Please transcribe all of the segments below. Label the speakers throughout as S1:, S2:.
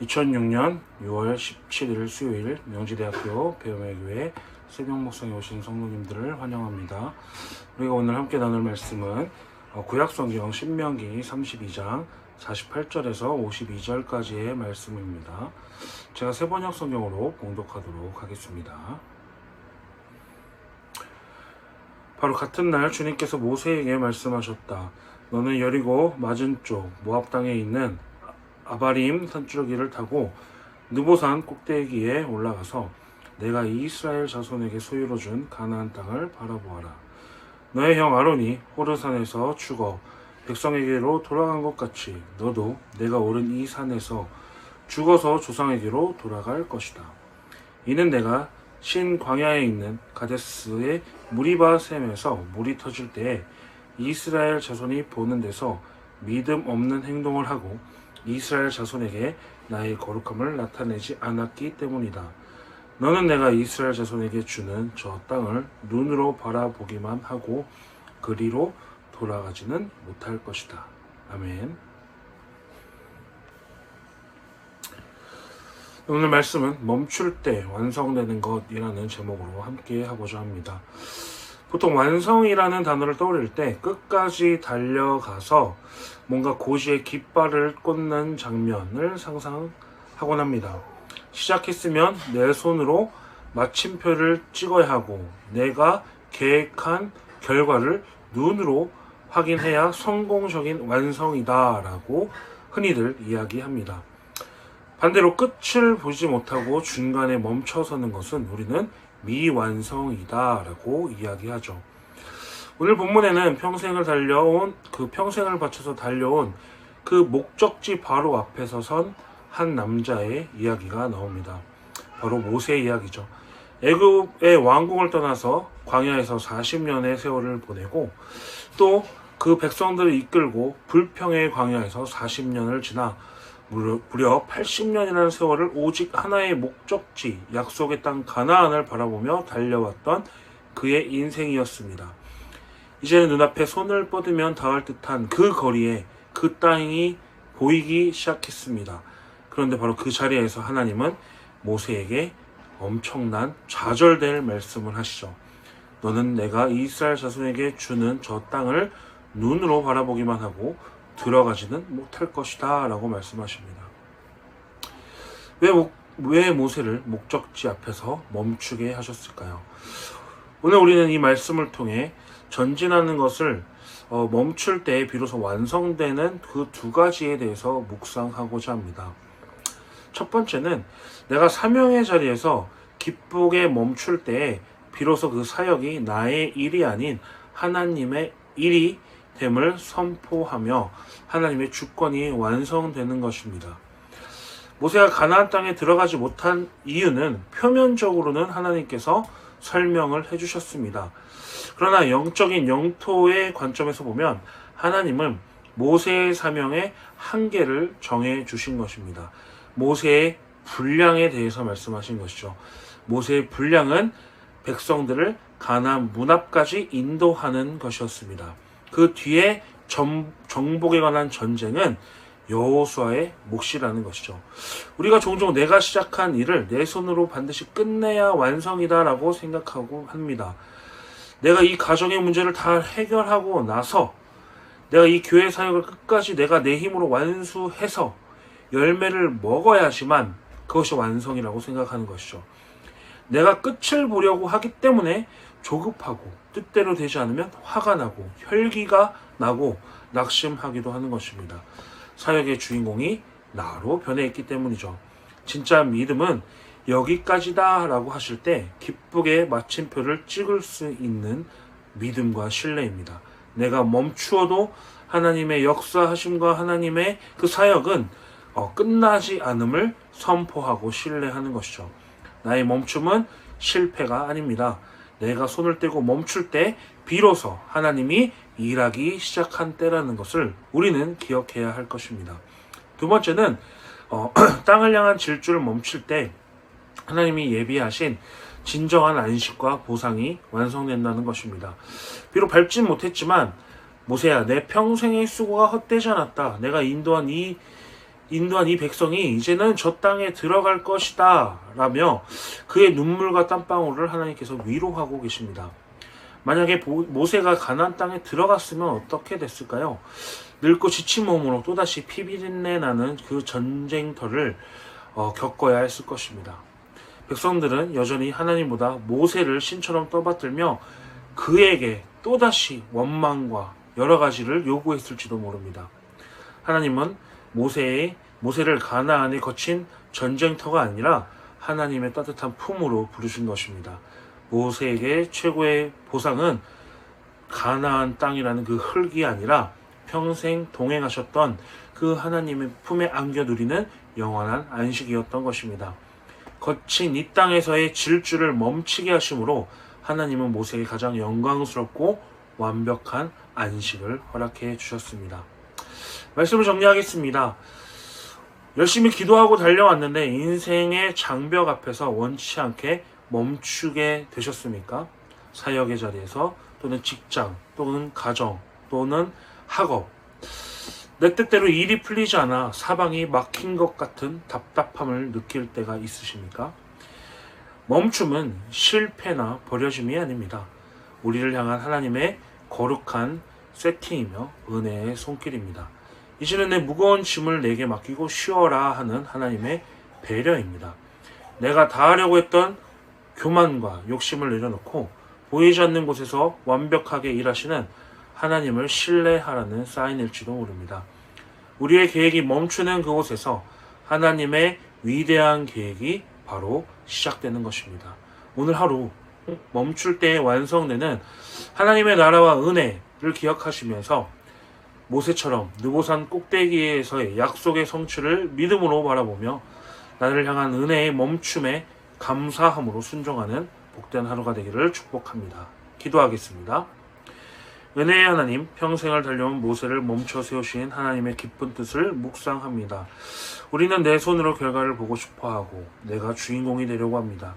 S1: (2006년 6월 17일) 수요일 명지대학교 배움의 새벽 목성에 오신 성도님들을 환영합니다. 우리가 오늘 함께 나눌 말씀은 구약성경 신명기 32장 48절에서 52절까지의 말씀입니다. 제가 세번역 성경으로 봉독하도록 하겠습니다. 바로 같은 날 주님께서 모세에게 말씀하셨다. 너는 여리고 맞은쪽 모압 땅에 있는 아바림 산지르기를 타고 느보산 꼭대기에 올라가서 내가 이스라엘 자손에게 소유로 준 가나안 땅을 바라보아라. 너의 형 아론이 호르산에서 죽어 백성에게로 돌아간 것 같이 너도 내가 오른 이 산에서 죽어서 조상에게로 돌아갈 것이다. 이는 내가 신 광야에 있는 가데스의 무리바 샘에서 물이 터질 때에 이스라엘 자손이 보는 데서 믿음 없는 행동을 하고 이스라엘 자손에게 나의 거룩함을 나타내지 않았기 때문이다. 너는 내가 이스라엘 자손에게 주는 저 땅을 눈으로 바라보기만 하고 그리로 돌아가지는 못할 것이다. 아멘. 오늘 말씀은 멈출 때 완성되는 것이라는 제목으로 함께 하고자 합니다. 보통 완성이라는 단어를 떠올릴 때 끝까지 달려가서 뭔가 고지의 깃발을 꽂는 장면을 상상하곤 합니다. 시작했으면 내 손으로 마침표를 찍어야 하고 내가 계획한 결과를 눈으로 확인해야 성공적인 완성이다 라고 흔히들 이야기합니다. 반대로 끝을 보지 못하고 중간에 멈춰서는 것은 우리는 미완성이다 라고 이야기하죠. 오늘 본문에는 평생을 바쳐서 달려온 그 목적지 바로 앞에서 선 한 남자의 이야기가 나옵니다. 바로 모세의 이야기죠. 애굽의 왕궁을 떠나서 광야에서 40년의 세월을 보내고 또 그 백성들을 이끌고 불평의 광야에서 40년을 지나 무려 80년이라는 세월을 오직 하나의 목적지, 약속의 땅 가나안을 바라보며 달려왔던 그의 인생이었습니다. 이제는 눈앞에 손을 뻗으면 닿을 듯한 그 거리에 그 땅이 보이기 시작했습니다. 그런데 바로 그 자리에서 하나님은 모세에게 엄청난 좌절될 말씀을 하시죠. 너는 내가 이스라엘 자손에게 주는 저 땅을 눈으로 바라보기만 하고 들어가지는 못할 것이다 라고 말씀하십니다. 왜 모세를 목적지 앞에서 멈추게 하셨을까요? 오늘 우리는 이 말씀을 통해 전진하는 것을 멈출 때 비로소 완성되는 그 두 가지에 대해서 묵상하고자 합니다. 첫 번째는 내가 사명의 자리에서 기쁘게 멈출 때에 비로소 그 사역이 나의 일이 아닌 하나님의 일이 됨을 선포하며 하나님의 주권이 완성되는 것입니다. 모세가 가나안 땅에 들어가지 못한 이유는 표면적으로는 하나님께서 설명을 해주셨습니다. 그러나 영적인 영토의 관점에서 보면 하나님은 모세의 사명의 한계를 정해 주신 것입니다. 모세의 분량에 대해서 말씀하신 것이죠. 모세의 분량은 백성들을 가나안 문 앞까지 인도하는 것이었습니다. 그 뒤에 정복에 관한 전쟁은 여호수아의 몫이라는 것이죠. 우리가 종종 내가 시작한 일을 내 손으로 반드시 끝내야 완성이다 라고 생각하고 합니다. 내가 이 가정의 문제를 다 해결하고 나서 내가 이 교회 사역을 끝까지 내가 내 힘으로 완수해서 열매를 먹어야지만 그것이 완성이라고 생각하는 것이죠. 내가 끝을 보려고 하기 때문에 조급하고 뜻대로 되지 않으면 화가 나고 혈기가 나고 낙심하기도 하는 것입니다. 사역의 주인공이 나로 변해 있기 때문이죠. 진짜 믿음은 여기까지다 라고 하실 때 기쁘게 마침표를 찍을 수 있는 믿음과 신뢰입니다. 내가 멈추어도 하나님의 역사하심과 하나님의 그 사역은 끝나지 않음을 선포하고 신뢰하는 것이죠. 나의 멈춤은 실패가 아닙니다. 내가 손을 떼고 멈출 때 비로소 하나님이 일하기 시작한 때라는 것을 우리는 기억해야 할 것입니다. 두 번째는 땅을 향한 질주를 멈출 때 하나님이 예비하신 진정한 안식과 보상이 완성된다는 것입니다. 비록 밟진 못했지만 모세야, 내 평생의 수고가 헛되지 않았다. 내가 인도한 이 백성이 이제는 저 땅에 들어갈 것이다 라며 그의 눈물과 땀방울을 하나님께서 위로하고 계십니다. 만약에 모세가 가나안 땅에 들어갔으면 어떻게 됐을까요? 늙고 지친 몸으로 또다시 피비린내 나는 그 전쟁터를 겪어야 했을 것입니다. 백성들은 여전히 하나님보다 모세를 신처럼 떠받들며 그에게 또다시 원망과 여러 가지를 요구했을지도 모릅니다. 하나님은 모세를 가나안에 거친 전쟁터가 아니라 하나님의 따뜻한 품으로 부르신 것입니다. 모세에게 최고의 보상은 가나안 땅이라는 그 흙이 아니라 평생 동행하셨던 그 하나님의 품에 안겨 누리는 영원한 안식이었던 것입니다. 거친 이 땅에서의 질주를 멈추게 하심으로 하나님은 모세에게 가장 영광스럽고 완벽한 안식을 허락해 주셨습니다. 말씀을 정리하겠습니다. 열심히 기도하고 달려왔는데 인생의 장벽 앞에서 원치 않게 멈추게 되셨습니까? 사역의 자리에서 또는 직장 또는 가정 또는 학업, 내 뜻대로 일이 풀리지 않아 사방이 막힌 것 같은 답답함을 느낄 때가 있으십니까? 멈춤은 실패나 버려짐이 아닙니다. 우리를 향한 하나님의 거룩한 세팅이며 은혜의 손길입니다. 이제는 내 무거운 짐을 내게 맡기고 쉬어라 하는 하나님의 배려입니다. 내가 다하려고 했던 교만과 욕심을 내려놓고 보이지 않는 곳에서 완벽하게 일하시는 하나님을 신뢰하라는 사인일지도 모릅니다. 우리의 계획이 멈추는 그곳에서 하나님의 위대한 계획이 바로 시작되는 것입니다. 오늘 하루 멈출 때에 완성되는 하나님의 나라와 은혜를 기억하시면서 모세처럼 느보산 꼭대기에서의 약속의 성취를 믿음으로 바라보며 나를 향한 은혜의 멈춤에 감사함으로 순종하는 복된 하루가 되기를 축복합니다. 기도하겠습니다. 은혜의 하나님, 평생을 달려온 모세를 멈춰 세우신 하나님의 기쁜 뜻을 묵상합니다. 우리는 내 손으로 결과를 보고 싶어하고 내가 주인공이 되려고 합니다.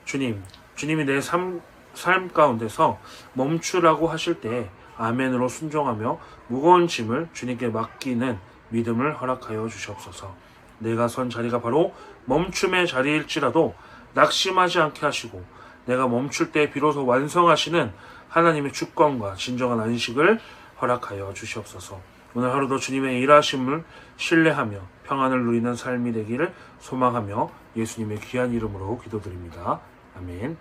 S1: 주님이 내 삶 가운데서 멈추라고 하실 때 아멘으로 순종하며 무거운 짐을 주님께 맡기는 믿음을 허락하여 주시옵소서. 내가 선 자리가 바로 멈춤의 자리일지라도 낙심하지 않게 하시고 내가 멈출 때 비로소 완성하시는 하나님의 주권과 진정한 안식을 허락하여 주시옵소서. 오늘 하루도 주님의 일하심을 신뢰하며 평안을 누리는 삶이 되기를 소망하며 예수님의 귀한 이름으로 기도드립니다. 아멘.